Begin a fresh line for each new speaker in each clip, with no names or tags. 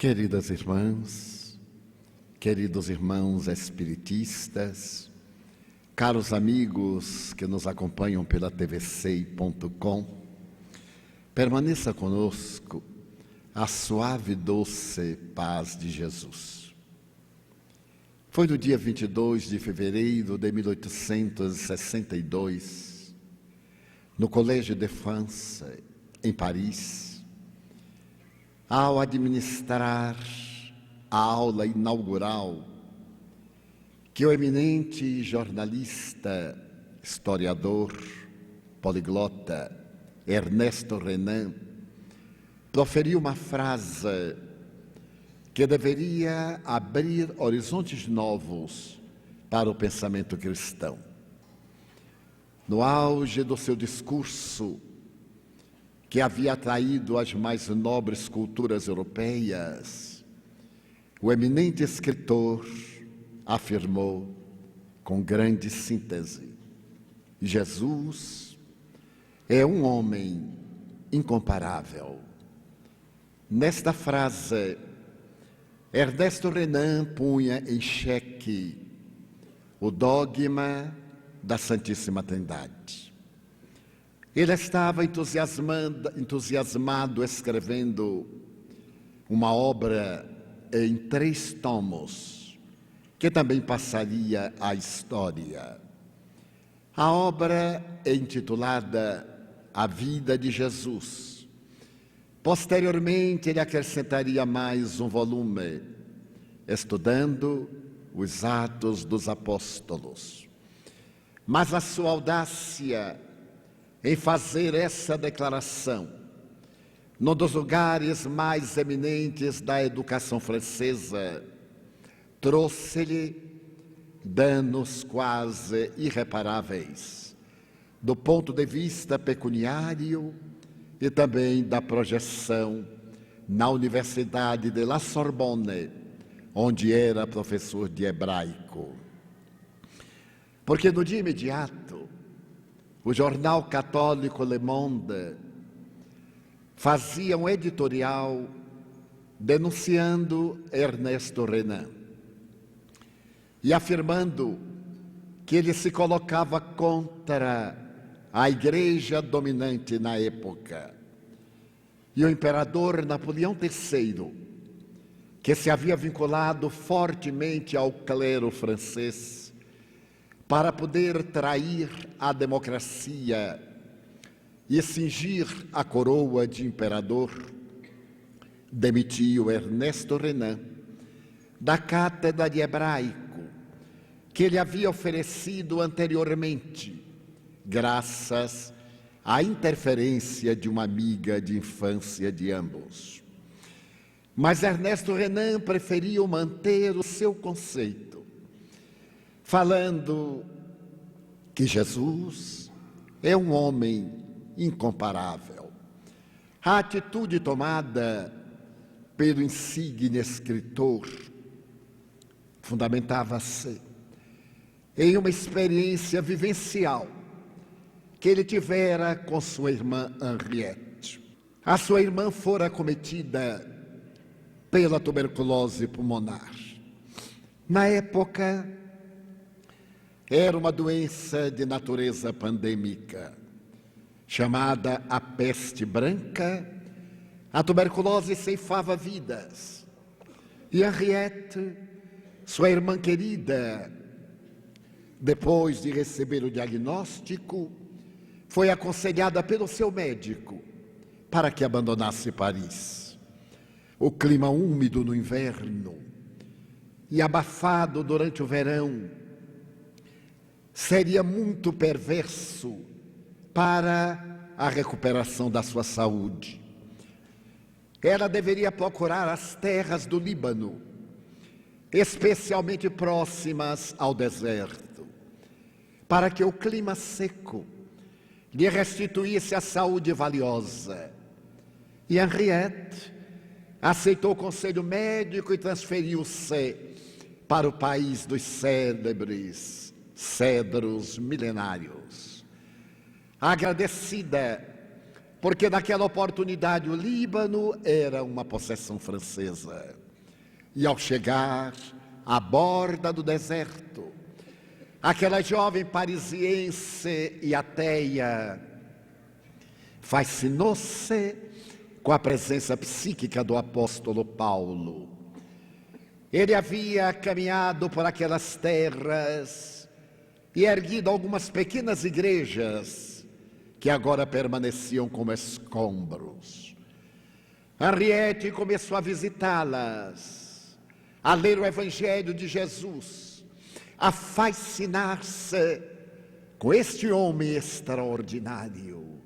Queridas irmãs, queridos irmãos espiritistas, caros amigos que nos acompanham pela tvc.com, permaneça conosco a suave e doce paz de Jesus. Foi no dia 22 de fevereiro de 1862, no Collège de France, em Paris, ao administrar a aula inaugural, que o eminente jornalista, historiador, poliglota, Ernesto Renan, proferiu uma frase que deveria abrir horizontes novos para o pensamento cristão. No auge do seu discurso, que havia atraído as mais nobres culturas europeias, o eminente escritor afirmou com grande síntese: Jesus é um homem incomparável. Nesta frase, Ernesto Renan punha em xeque o dogma da Santíssima Trindade. Ele estava entusiasmado escrevendo uma obra em 3 tomos, que também passaria à história. A obra é intitulada A Vida de Jesus. Posteriormente, ele acrescentaria mais um volume, estudando os Atos dos Apóstolos. Mas a sua audácia em fazer essa declaração, num dos lugares mais eminentes da educação francesa, trouxe-lhe danos quase irreparáveis, do ponto de vista pecuniário e também da projeção na Universidade de La Sorbonne, onde era professor de hebraico. Porque no dia imediato, o jornal católico Le Monde fazia um editorial denunciando Ernesto Renan e afirmando que ele se colocava contra a igreja dominante na época. E o imperador Napoleão III, que se havia vinculado fortemente ao clero francês, para poder trair a democracia e cingir a coroa de imperador, demitiu Ernesto Renan da cátedra de hebraico que ele havia oferecido anteriormente, graças à interferência de uma amiga de infância de ambos. Mas Ernesto Renan preferiu manter o seu conceito, falando que Jesus é um homem incomparável. A atitude tomada pelo insigne escritor fundamentava-se em uma experiência vivencial que ele tivera com sua irmã Henriette. A sua irmã fora acometida pela tuberculose pulmonar. Na época, era uma doença de natureza pandêmica, chamada a peste branca. A tuberculose ceifava vidas. E Henriette, sua irmã querida, depois de receber o diagnóstico, foi aconselhada pelo seu médico para que abandonasse Paris. O clima úmido no inverno e abafado durante o verão seria muito perverso para a recuperação da sua saúde. Ela deveria procurar as terras do Líbano, especialmente próximas ao deserto, para que o clima seco lhe restituísse a saúde valiosa. E Henriette aceitou o conselho médico e transferiu-se para o país dos célebres cedros milenários. Agradecida porque naquela oportunidade o Líbano era uma possessão francesa. E ao chegar à borda do deserto, aquela jovem parisiense e ateia fascinou-se com a presença psíquica do apóstolo Paulo. Ele havia caminhado por aquelas terras e erguido algumas pequenas igrejas que agora permaneciam como escombros. Henriette começou a visitá-las, a ler o Evangelho de Jesus, a fascinar-se com este homem extraordinário.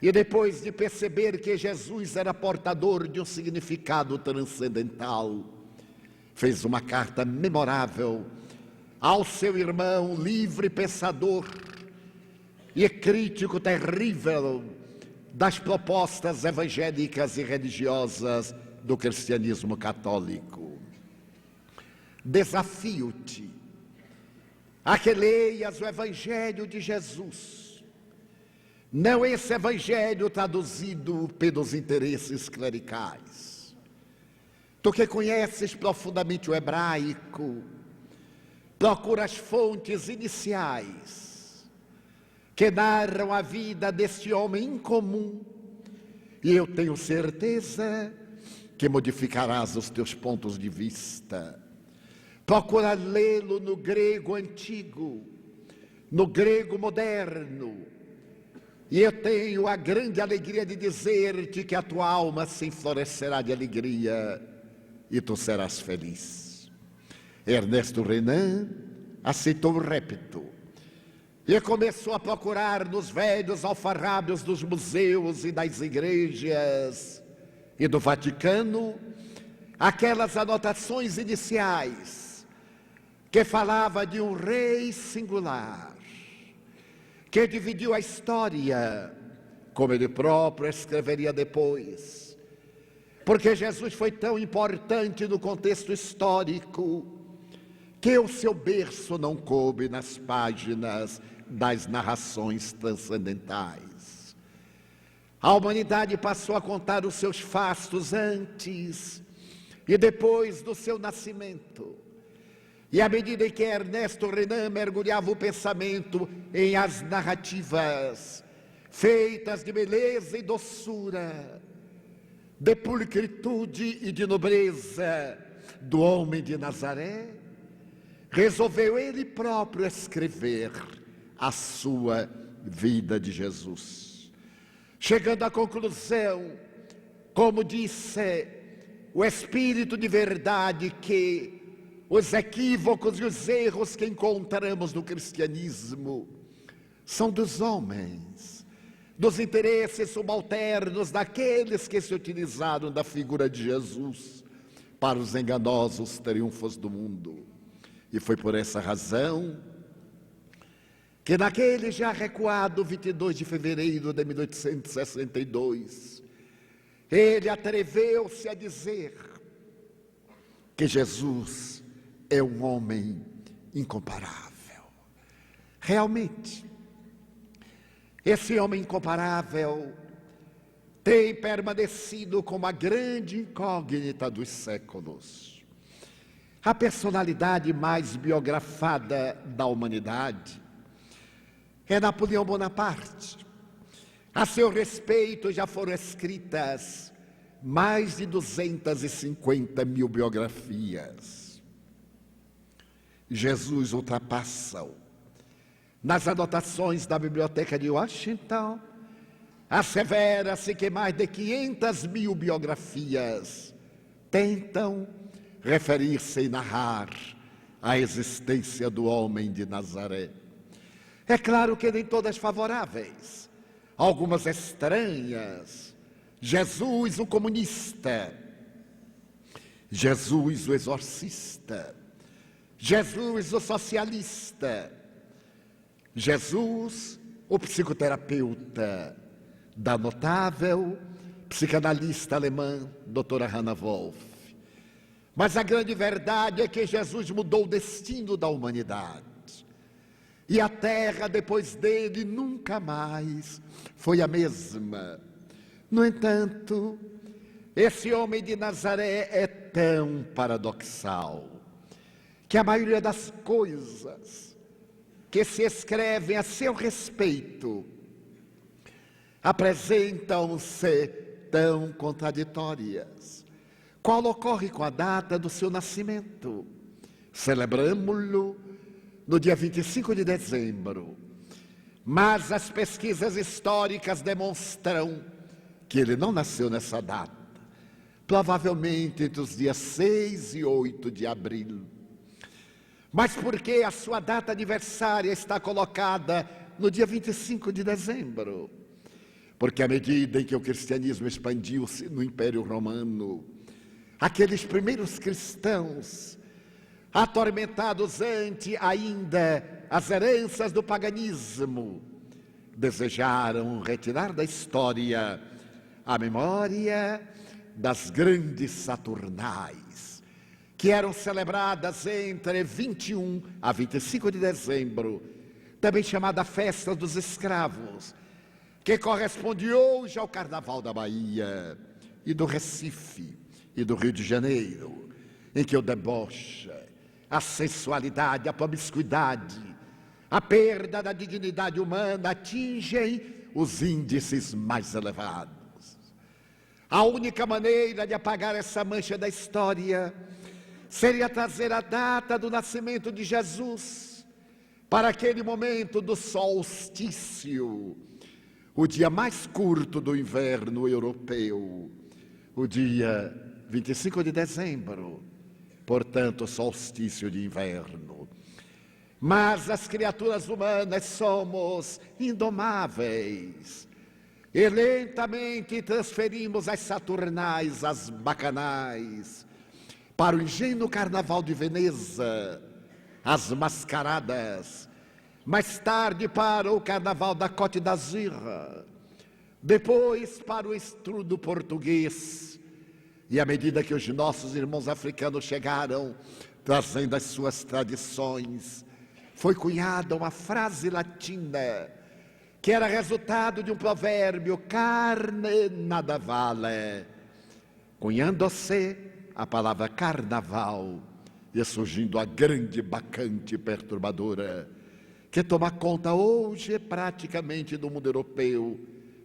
E depois de perceber que Jesus era portador de um significado transcendental, fez uma carta memorável ao seu irmão livre pensador e crítico terrível das propostas evangélicas e religiosas do cristianismo católico. Desafio-te a que leias o Evangelho de Jesus, não esse Evangelho traduzido pelos interesses clericais. Tu que conheces profundamente o hebraico, procura as fontes iniciais que narram a vida deste homem incomum, e eu tenho certeza que modificarás os teus pontos de vista. Procura lê-lo no grego antigo, no grego moderno, e eu tenho a grande alegria de dizer-te que a tua alma se enflorescerá de alegria e tu serás feliz. Ernesto Renan aceitou o repto e começou a procurar nos velhos alfarrábios dos museus e das igrejas e do Vaticano aquelas anotações iniciais que falava de um rei singular, que dividiu a história, como ele próprio escreveria depois. Porque Jesus foi tão importante no contexto histórico, que o seu berço não coube nas páginas das narrações transcendentais. A humanidade passou a contar os seus fastos antes e depois do seu nascimento. E à medida em que Ernesto Renan mergulhava o pensamento em as narrativas feitas de beleza e doçura, de pulcritude e de nobreza do homem de Nazaré, resolveu ele próprio escrever a sua vida de Jesus. Chegando à conclusão, como disse o Espírito de verdade, que os equívocos e os erros que encontramos no cristianismo são dos homens, dos interesses subalternos daqueles que se utilizaram da figura de Jesus para os enganosos triunfos do mundo. E foi por essa razão que naquele já recuado 22 de fevereiro de 1862, ele atreveu-se a dizer que Jesus é um homem incomparável. Realmente, esse homem incomparável tem permanecido como a grande incógnita dos séculos. A personalidade mais biografada da humanidade é Napoleão Bonaparte. A seu respeito já foram escritas mais de 250 mil biografias. Jesus ultrapassa-o. Nas anotações da Biblioteca de Washington, assevera-se que mais de 500 mil biografias tentam referir-se e narrar a existência do homem de Nazaré. É claro que nem todas favoráveis, algumas estranhas. Jesus o comunista, Jesus o exorcista, Jesus o socialista, Jesus o psicoterapeuta da notável psicanalista alemã, doutora Hannah Wolff. Mas a grande verdade é que Jesus mudou o destino da humanidade. e a terra depois dele nunca mais foi a mesma. No entanto, esse homem de Nazaré é tão paradoxal que a maioria das coisas que se escrevem a seu respeito apresentam-se tão contraditórias. Qual ocorre com a data do seu nascimento? Celebramos-lo no dia 25 de dezembro, mas as pesquisas históricas demonstram que ele não nasceu nessa data, provavelmente entre os dias 6 e 8 de abril. Mas por que a sua data aniversária está colocada no dia 25 de dezembro? Porque à medida em que o cristianismo expandiu-se no Império Romano, aqueles primeiros cristãos, atormentados ante ainda as heranças do paganismo, desejaram retirar da história a memória das grandes Saturnais, que eram celebradas entre 21 a 25 de dezembro, também chamada Festa dos Escravos, que corresponde hoje ao Carnaval da Bahia e do Recife e do Rio de Janeiro, em que o deboche, a sensualidade, a promiscuidade, a perda da dignidade humana atingem os índices mais elevados. A única maneira de apagar essa mancha da história seria trazer a data do nascimento de Jesus para aquele momento do solstício, o dia mais curto do inverno europeu, o dia 25 de dezembro, portanto, solstício de inverno. Mas as criaturas humanas somos indomáveis e lentamente transferimos as Saturnais, as Bacanais, para o ingênuo Carnaval de Veneza, as mascaradas, mais tarde para o Carnaval da Côte d'Azur, depois para o estrudo português. E à medida que os nossos irmãos africanos chegaram, trazendo as suas tradições, foi cunhada uma frase latina, que era resultado de um provérbio, carne nada vale. Cunhando-se a palavra carnaval, e surgindo a grande bacante perturbadora, que toma conta hoje praticamente do mundo europeu,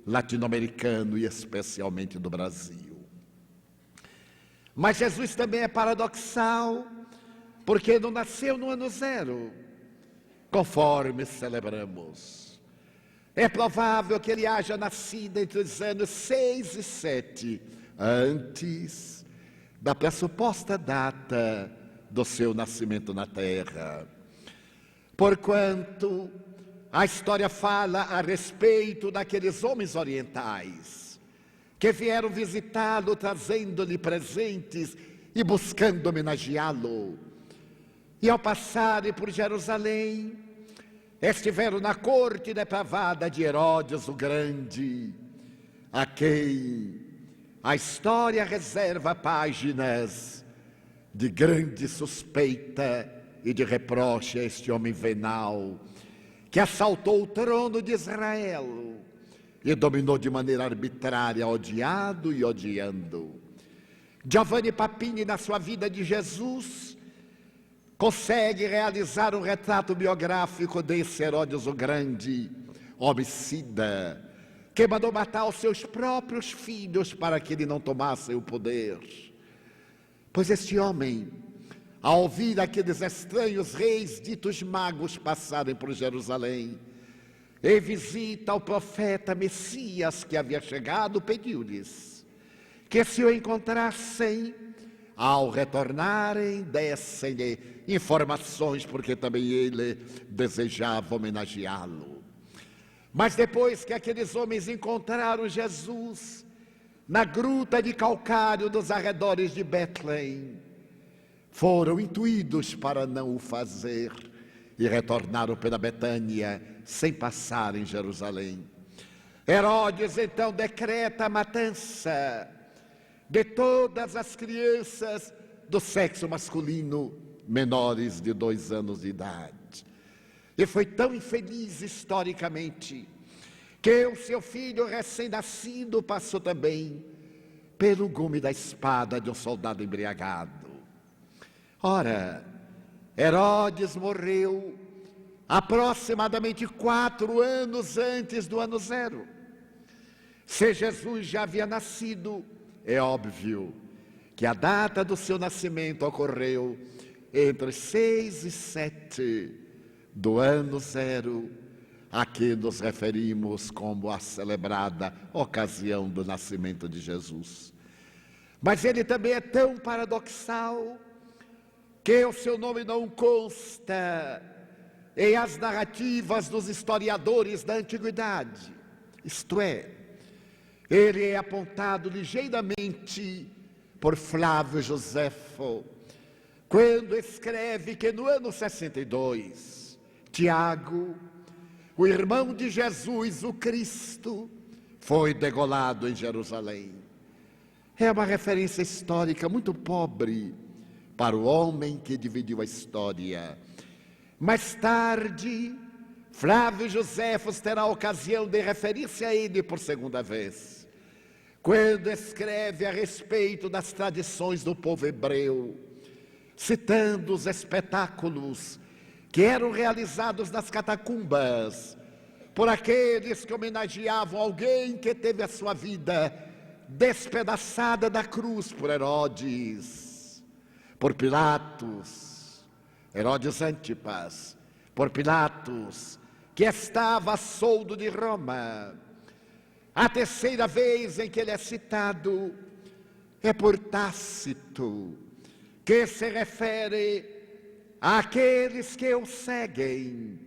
latino-americano e especialmente do Brasil. Mas Jesus também é paradoxal, porque não nasceu no ano zero, conforme celebramos. É provável que ele haja nascido entre os anos 6 e 7, antes da pressuposta data do seu nascimento na terra. Porquanto a história fala a respeito daqueles homens orientais que vieram visitá-lo, trazendo-lhe presentes e buscando homenageá-lo. E ao passarem por Jerusalém, estiveram na corte depravada de Herodes o Grande, a quem a história reserva páginas de grande suspeita e de reproche a este homem venal, que assaltou o trono de Israel e dominou de maneira arbitrária, odiado e odiando. Giovanni Papini, na sua vida de Jesus, consegue realizar um retrato biográfico desse Herodes o Grande, homicida, que mandou matar os seus próprios filhos para que ele não tomasse o poder. Pois este homem, ao ouvir aqueles estranhos reis ditos magos passarem por Jerusalém, e visita ao profeta Messias que havia chegado, pediu-lhes que se o encontrassem, ao retornarem, dessem-lhe informações, porque também ele desejava homenageá-lo. Mas depois que aqueles homens encontraram Jesus na gruta de calcário dos arredores de Betlém, foram intuídos para não o fazer e retornaram pela Betânia sem passar em Jerusalém. Herodes então decreta a matança de todas as crianças do sexo masculino menores de 2 anos de idade. E foi tão infeliz historicamente que o seu filho recém-nascido passou também pelo gume da espada de um soldado embriagado. Ora, Herodes morreu aproximadamente 4 anos antes do ano zero. Se Jesus já havia nascido, é óbvio que a data do seu nascimento ocorreu entre 6 e 7 do ano zero, a que nos referimos como a celebrada ocasião do nascimento de Jesus. Mas ele também é tão paradoxal que o seu nome não consta em as narrativas dos historiadores da antiguidade. Isto é, ele é apontado ligeiramente por Flávio Joséfo, quando escreve que no ano 62, Tiago, o irmão de Jesus, o Cristo, foi degolado em Jerusalém. É uma referência histórica muito pobre para o homem que dividiu a história. Mais tarde, Flávio Joséfo terá a ocasião de referir-se a ele por segunda vez, quando escreve a respeito das tradições do povo hebreu, citando os espetáculos que eram realizados nas catacumbas por aqueles que homenageavam alguém que teve a sua vida despedaçada da cruz por Herodes, por Pilatos, Herodes Antipas, por Pilatos, que estava a soldo de Roma. A terceira vez em que ele é citado é por Tácito, que se refere àqueles que o seguem,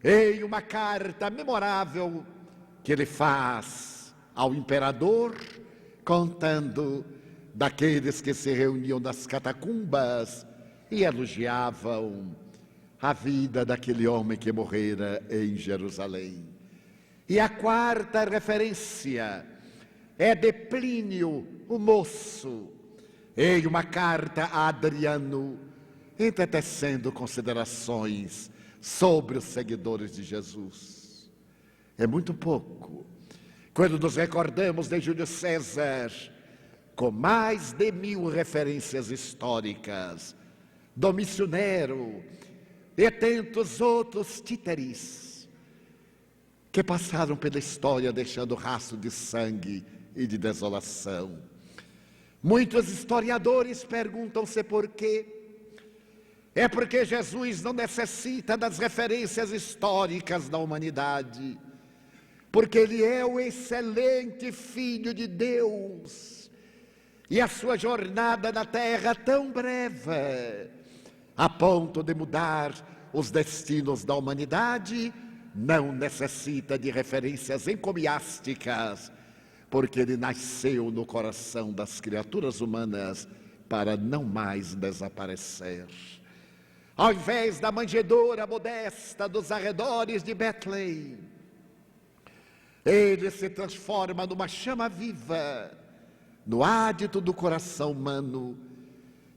em uma carta memorável que ele faz ao imperador, contando daqueles que se reuniam nas catacumbas e elogiavam a vida daquele homem que morrera em Jerusalém. E a quarta referência é de Plínio, o moço, em uma carta a Adriano, entretecendo considerações sobre os seguidores de Jesus. É muito pouco quando nos recordamos de Júlio César, com mais de 1000 referências históricas, Domício Nero e tantos outros títeres que passaram pela história deixando rastro de sangue e de desolação. Muitos historiadores perguntam-se por quê. É porque Jesus não necessita das referências históricas da humanidade, porque ele é o excelente Filho de Deus, e a sua jornada na terra tão breve, a ponto de mudar os destinos da humanidade, não necessita de referências encomiásticas, porque ele nasceu no coração das criaturas humanas para não mais desaparecer. Ao invés da manjedoura modesta dos arredores de Betlém, ele se transforma numa chama viva, no ádito do coração humano,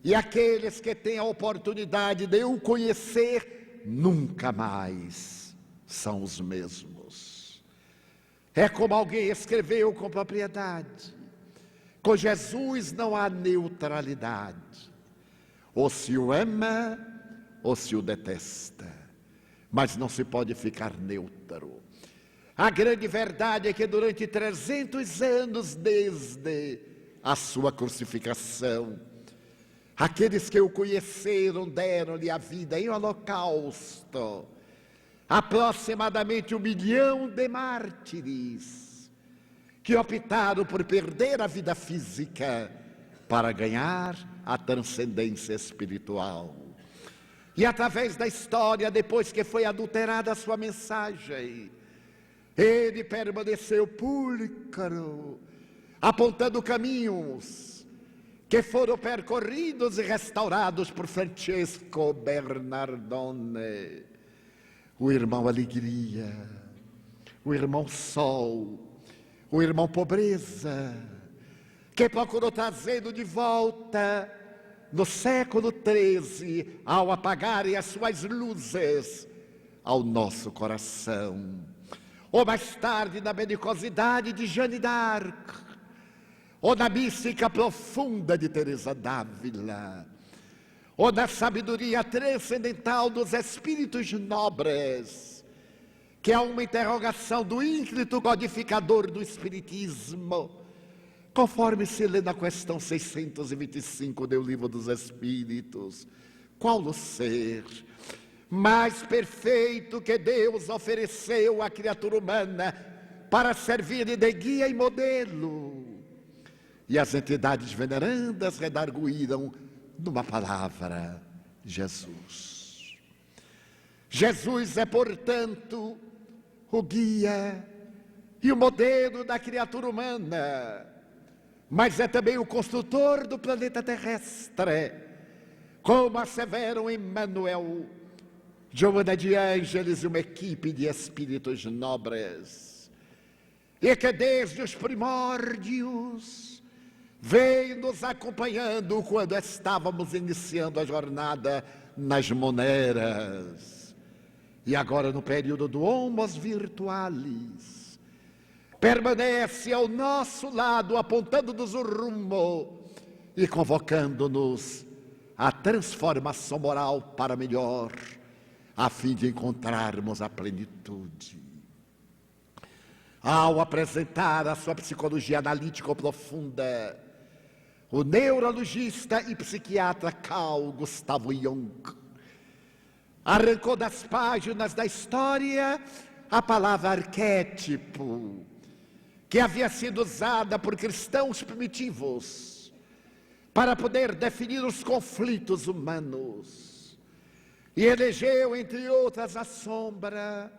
e aqueles que têm a oportunidade de o conhecer, nunca mais são os mesmos. É como alguém escreveu com propriedade: com Jesus não há neutralidade, ou se o ama ou se o detesta, mas não se pode ficar neutro. A grande verdade é que durante 300 anos desde a sua crucificação, aqueles que o conheceram deram-lhe a vida em holocausto, aproximadamente 1 milhão de mártires, que optaram por perder a vida física para ganhar a transcendência espiritual. E através da história, depois que foi adulterada a sua mensagem, ele permaneceu púlcaro, apontando caminhos que foram percorridos e restaurados por Francesco Bernardone, o irmão Alegria, o irmão Sol, o irmão Pobreza, que procurou trazê-lo de volta no século XIII, ao apagarem as suas luzes, ao nosso coração. Ou mais tarde na belicosidade de Jeanne d'Arc, ou na mística profunda de Teresa d'Ávila, ou na sabedoria transcendental dos espíritos nobres, que é uma interrogação do ínclito codificador do Espiritismo, conforme se lê na questão 625 do Livro dos Espíritos. Qual o ser mais perfeito que Deus ofereceu à criatura humana para servir de guia e modelo? E as entidades venerandas redarguíram numa palavra: Jesus. Jesus é, portanto, o guia e o modelo da criatura humana, mas é também o construtor do planeta terrestre, como asseveram Emmanuel, Joana de Ângeles e uma equipe de espíritos nobres, e que desde os primórdios veio nos acompanhando quando estávamos iniciando a jornada nas moneras, e agora no período do Homos Virtualis, permanece ao nosso lado, apontando-nos o rumo e convocando-nos à transformação moral para melhor, a fim de encontrarmos a plenitude. Ao apresentar a sua psicologia analítica profunda, o neurologista e psiquiatra Carl Gustav Jung arrancou das páginas da história a palavra arquétipo, que havia sido usada por cristãos primitivos para poder definir os conflitos humanos, e elegeu, entre outras, a sombra,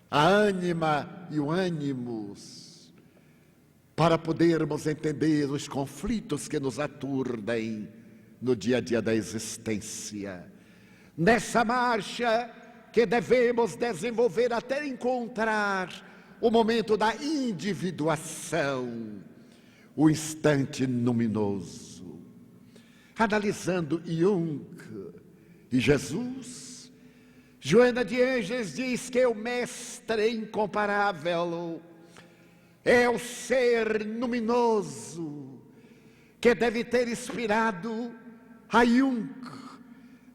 a ânima e o ânimos, para podermos entender os conflitos que nos aturdem no dia a dia da existência. Nessa marcha que devemos desenvolver até encontrar o momento da individuação, o instante luminoso. Analisando Jung e Jesus, Joana de Ângeles diz que o mestre incomparável é o ser luminoso que deve ter inspirado a Jung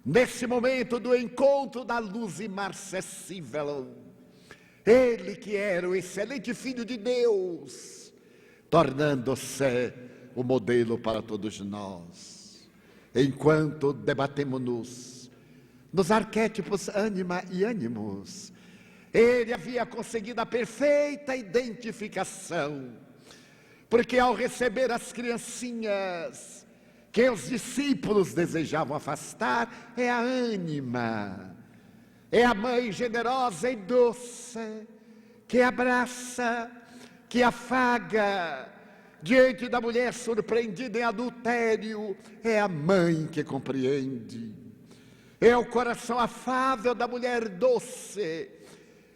nesse momento do encontro da luz imarcessível. Ele que era o excelente Filho de Deus, tornando-se o modelo para todos nós. Enquanto debatemos nos arquétipos ânima e ânimos, ele havia conseguido a perfeita identificação, porque ao receber as criancinhas que os discípulos desejavam afastar, é a ânima, é a mãe generosa e doce, que abraça, que afaga. Diante da mulher surpreendida em adultério, é a mãe que compreende. É o coração afável da mulher doce,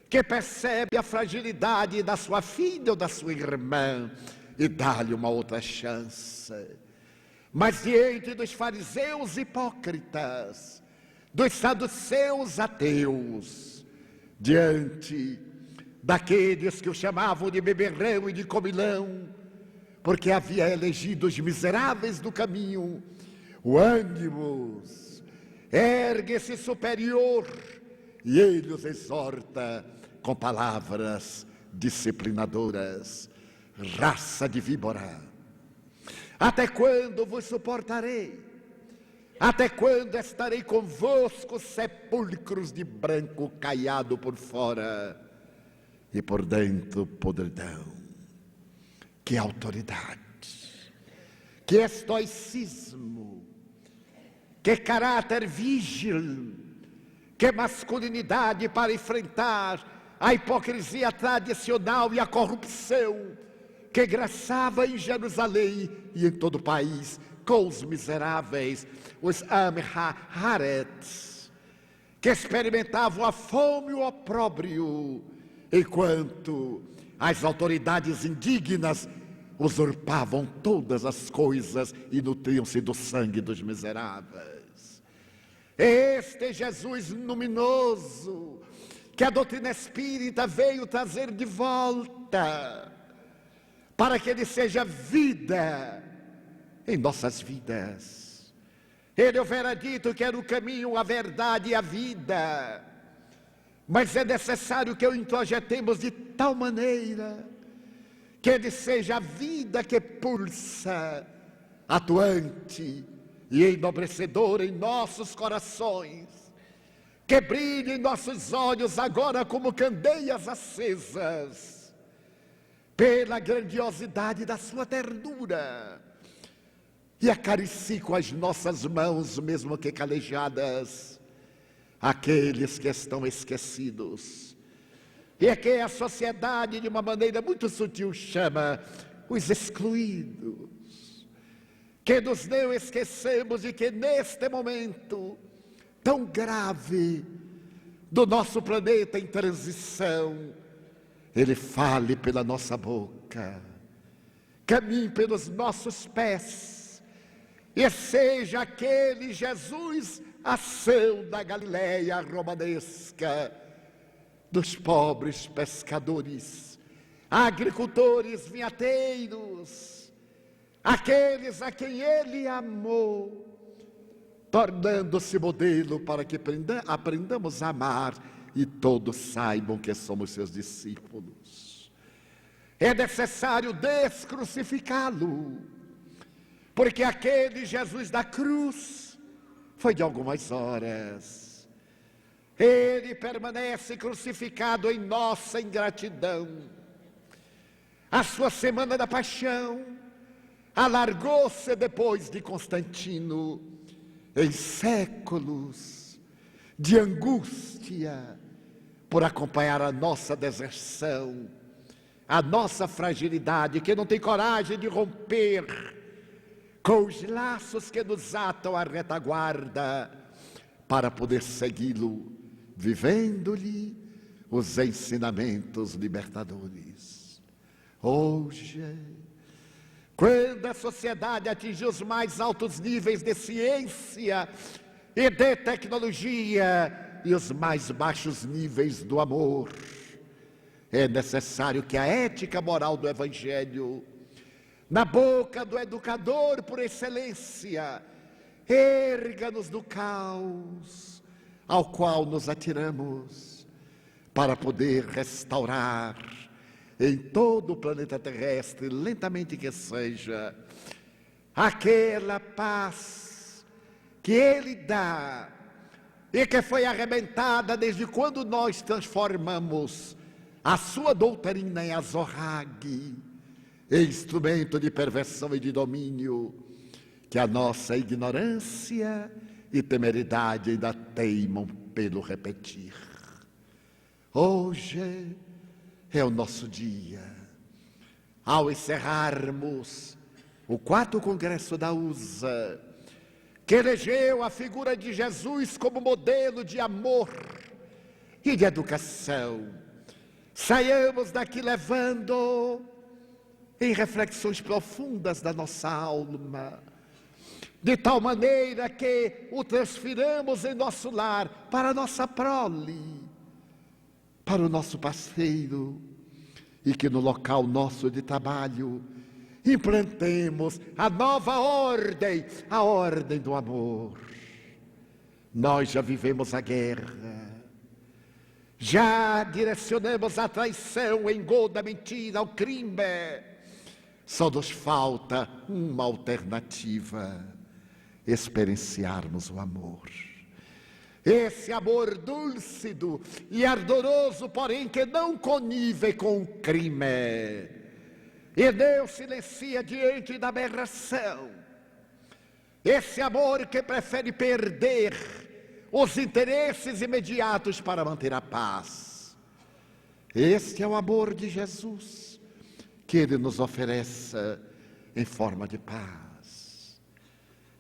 que percebe a fragilidade da sua filha ou da sua irmã e dá-lhe uma outra chance. Mas diante dos fariseus hipócritas, dos saduceus ateus, diante daqueles que o chamavam de beberrão e de comilão, porque havia elegido os miseráveis do caminho, o ânimos ergue-se superior e ele os exorta com palavras disciplinadoras: raça de víbora, até quando vos suportarei? Até quando estarei convosco, sepulcros de branco caiado por fora e por dentro podridão? Que autoridade, que estoicismo, que caráter viril, que masculinidade para enfrentar a hipocrisia tradicional e a corrupção que graçava em Jerusalém e em todo o país com os miseráveis, os Amharets, que experimentavam a fome e o opróbrio, enquanto as autoridades indignas usurpavam todas as coisas e nutriam-se do sangue dos miseráveis. Este Jesus luminoso, que a doutrina espírita veio trazer de volta, para que ele seja vida em nossas vidas. Ele houvera dito que era o caminho, a verdade e a vida, mas é necessário que o introjetemos de tal maneira que ele seja a vida que pulsa, atuante e enobrecedora em nossos corações, que brilhe em nossos olhos agora como candeias acesas, pela grandiosidade da sua ternura, e acaricie com as nossas mãos, mesmo que calejadas, aqueles que estão esquecidos, e é que a sociedade, de uma maneira muito sutil, chama os excluídos, que nos não esquecemos de que neste momento tão grave do nosso planeta em transição, ele fale pela nossa boca, caminhe pelos nossos pés, e seja aquele Jesus ação da Galileia romanesca, dos pobres pescadores, agricultores, vinhateiros, aqueles a quem ele amou, tornando-se modelo para que aprendamos a amar e todos saibam que somos seus discípulos. É necessário descrucificá-lo, porque aquele Jesus da cruz foi de algumas horas. Ele permanece crucificado em nossa ingratidão. A sua semana da paixão alargou-se depois de Constantino em séculos de angústia por acompanhar a nossa deserção, a nossa fragilidade, que não tem coragem de romper com os laços que nos atam à retaguarda para poder segui-lo, vivendo-lhe os ensinamentos libertadores. Hoje, quando a sociedade atingiu os mais altos níveis de ciência e de tecnologia e os mais baixos níveis do amor, é necessário que a ética moral do Evangelho, na boca do educador por excelência, erga-nos do caos ao qual nos atiramos, para poder restaurar em todo o planeta terrestre, lentamente que seja, aquela paz que ele dá e que foi arrebentada desde quando nós transformamos a sua doutrina em azorrague, instrumento de perversão e de domínio, que a nossa ignorância e temeridade ainda teimam pelo repetir. Hoje é o nosso dia. Ao encerrarmos o 4º Congresso da USA, que elegeu a figura de Jesus como modelo de amor e de educação, saiamos daqui levando em reflexões profundas da nossa alma, de tal maneira que o transfiramos em nosso lar, para a nossa prole, para o nosso parceiro, e que no local nosso de trabalho implantemos a nova ordem, a ordem do amor. Nós já vivemos a guerra, já direcionamos a traição, o engodo, a mentira, o crime. Só nos falta uma alternativa: experienciarmos o amor. Esse amor dúlcido e ardoroso, porém que não conive com o crime e não silencia diante da aberração. Esse amor que prefere perder os interesses imediatos para manter a paz. Este é o amor de Jesus, que ele nos oferece em forma de paz.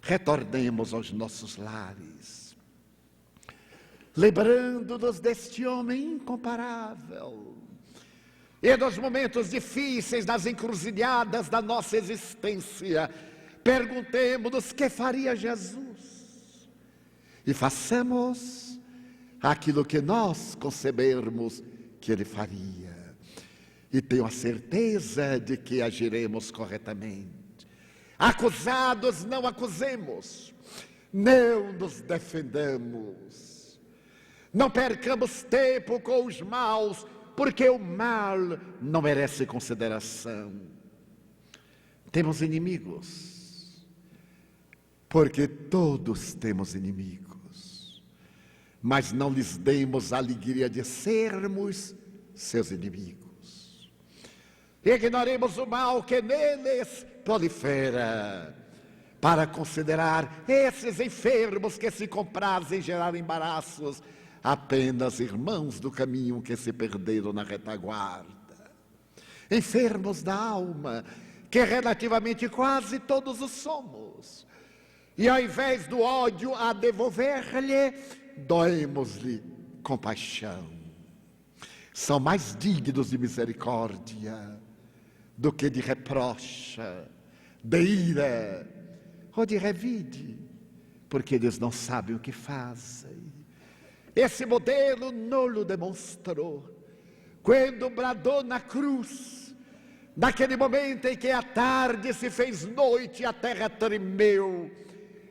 Retornemos aos nossos lares, lembrando-nos deste homem incomparável, e nos momentos difíceis, das encruzilhadas da nossa existência, perguntemos-nos: que faria Jesus? e façamos aquilo que nós concebermos que Ele faria. E tenho a certeza de que agiremos corretamente. Acusados, não acusemos, não nos defendamos. Não percamos tempo com os maus, porque o mal não merece consideração. Temos inimigos, porque todos temos inimigos, mas não lhes demos a alegria de sermos seus inimigos. Ignoremos o mal que neles prolifera, para considerar esses enfermos que se comprazem em gerar embaraços, apenas irmãos do caminho que se perderam na retaguarda. Enfermos da alma, que relativamente quase todos os somos. E ao invés do ódio a devolver-lhe, doemos-lhe compaixão. São mais dignos de misericórdia do que de reprocha, de ira ou de revide, porque eles não sabem o que fazem. Esse modelo nos demonstrou quando bradou na cruz, naquele momento em que a tarde se fez noite e a terra tremeu,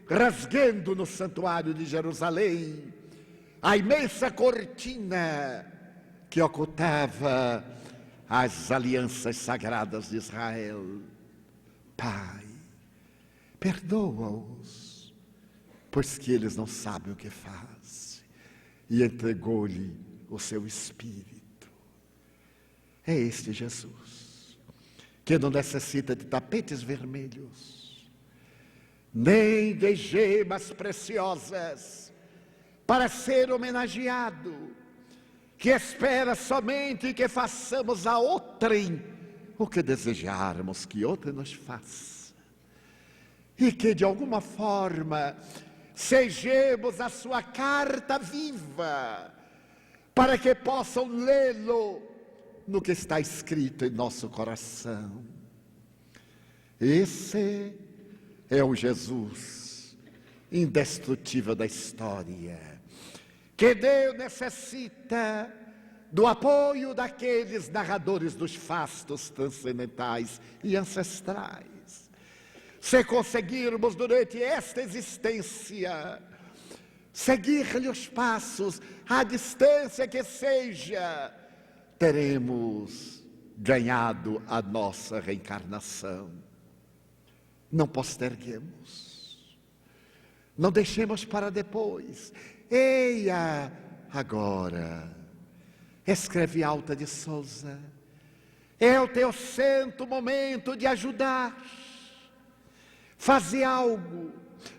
rasgando no santuário de Jerusalém a imensa cortina que ocultava as alianças sagradas de Israel. Pai, perdoa-os, pois que eles não sabem o que fazem. E entregou-lhe o seu Espírito. É este Jesus, que não necessita de tapetes vermelhos, nem de gemas preciosas, para ser homenageado, que espera somente que façamos a outrem o que desejarmos que outrem nos faça, e que de alguma forma sejamos a sua carta viva, para que possam lê-lo no que está escrito em nosso coração. Esse é o Jesus indestrutível da história, que Deus necessita do apoio daqueles narradores dos fastos transcendentais e ancestrais. Se conseguirmos durante esta existência seguir-lhe os passos, à distância que seja, teremos ganhado a nossa reencarnação. Não posterguemos, não deixemos para depois. Eia, agora, escreve Alta de Souza, é o teu santo momento de ajudar. Faze algo,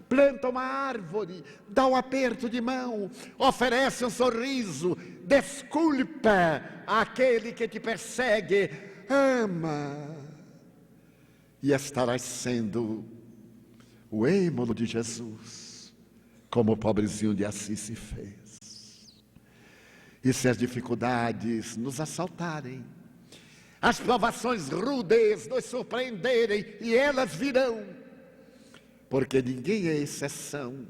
planta uma árvore, dá um aperto de mão, oferece um sorriso, desculpa aquele que te persegue, ama. E estarás sendo o êmulo de Jesus, como o pobrezinho de Assis se fez. E se as dificuldades nos assaltarem, as provações rudes nos surpreenderem, e elas virão, porque ninguém é exceção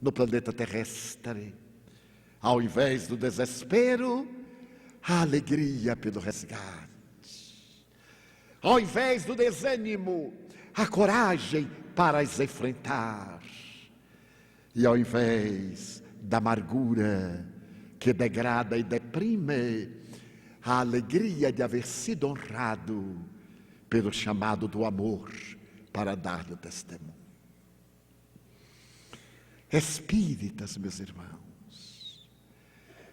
no planeta terrestre. Ao invés do desespero, a alegria pelo resgate. Ao invés do desânimo, a coragem para as enfrentar. E ao invés da amargura que degrada e deprime, a alegria de haver sido honrado pelo chamado do amor para dar-lhe o testemunho. Espíritas, meus irmãos,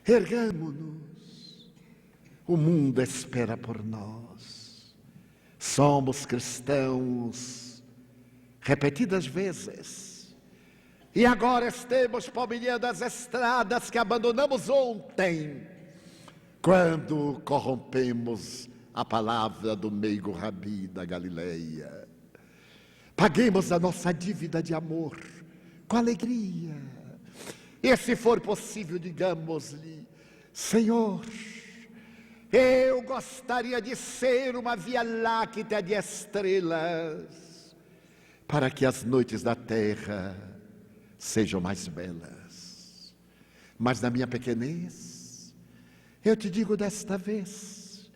ergamo-nos, o mundo espera por nós, somos cristãos repetidas vezes, e agora estamos palmilhando as estradas que abandonamos ontem, quando corrompemos a palavra do meigo Rabi da Galileia. Paguemos a nossa dívida de amor com alegria, e se for possível, digamos-lhe: Senhor, eu gostaria de ser uma via láctea de estrelas, para que as noites da terra sejam mais belas. Mas na minha pequenez, eu te digo desta vez,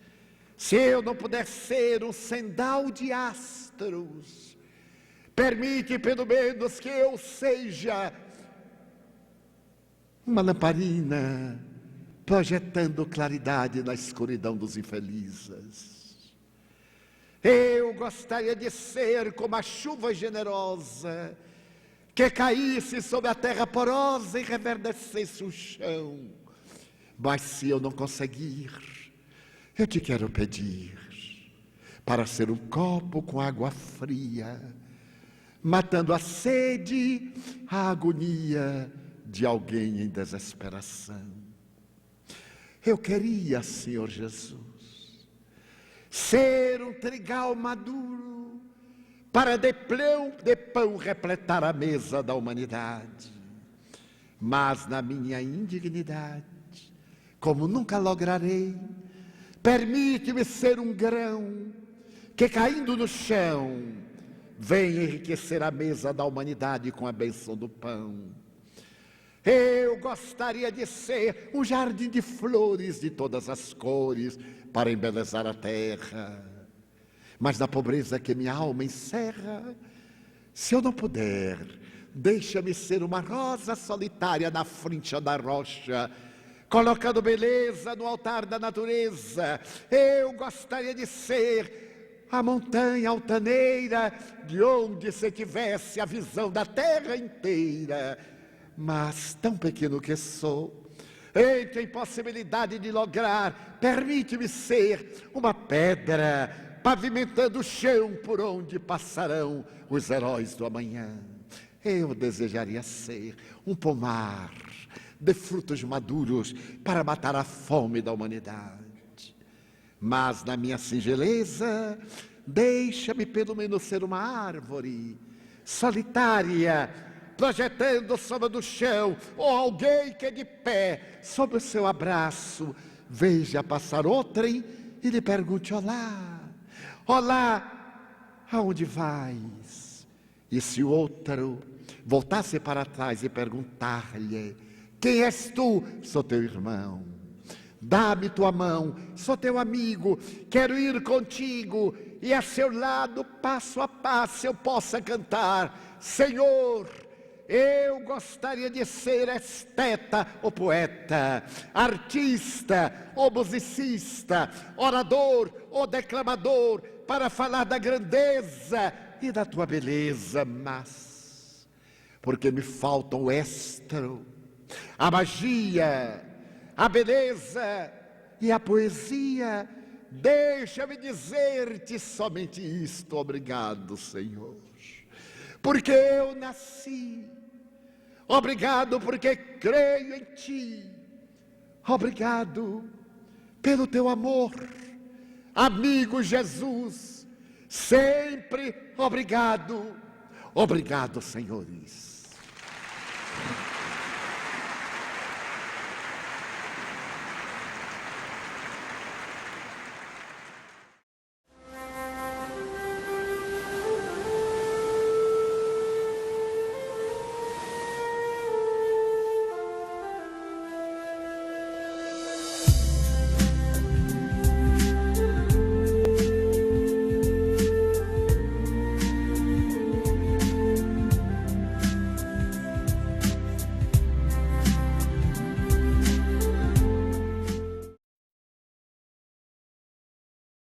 se eu não puder ser um sendal de astros, permite pelo menos que eu seja uma lamparina projetando claridade na escuridão dos infelizes. Eu gostaria de ser como a chuva generosa que caísse sobre a terra porosa e reverdecesse o chão. Mas se eu não conseguir, eu te quero pedir para ser um copo com água fria, matando a sede, a agonia de alguém em desesperação. Eu queria, Senhor Jesus, ser um trigal maduro para de pão repletar a mesa da humanidade. Mas na minha indignidade, como nunca lograrei, permite-me ser um grão que, caindo no chão, vem enriquecer a mesa da humanidade com a bênção do pão. Eu gostaria de ser um jardim de flores de todas as cores para embelezar a terra. Mas na pobreza que minha alma encerra, se eu não puder, deixa-me ser uma rosa solitária na frente da rocha, colocando beleza no altar da natureza. Eu gostaria de ser a montanha altaneira, de onde se tivesse a visão da terra inteira. Mas tão pequeno que sou, entre a impossibilidade de lograr, permite-me ser uma pedra, pavimentando o chão por onde passarão os heróis do amanhã. Eu desejaria ser um pomar de frutos maduros para matar a fome da humanidade. Mas na minha singeleza, deixa-me pelo menos ser uma árvore solitária, projetando sobre do chão, ou alguém que de pé, sob o seu abraço, veja passar outrem e lhe pergunte: olá, olá, aonde vais? E se o outro voltasse para trás e perguntar-lhe: quem és tu? Sou teu irmão. Dá-me tua mão, sou teu amigo, quero ir contigo, e a seu lado, passo a passo, eu possa cantar: Senhor, eu gostaria de ser esteta ou poeta, artista ou musicista, orador ou declamador, para falar da grandeza e da tua beleza. Mas, porque me faltam o estro, a magia, a beleza e a poesia, deixa-me dizer-te somente isto: obrigado, Senhor, porque eu nasci. Obrigado porque creio em ti. Obrigado pelo teu amor, amigo Jesus. Sempre obrigado. Obrigado, senhores.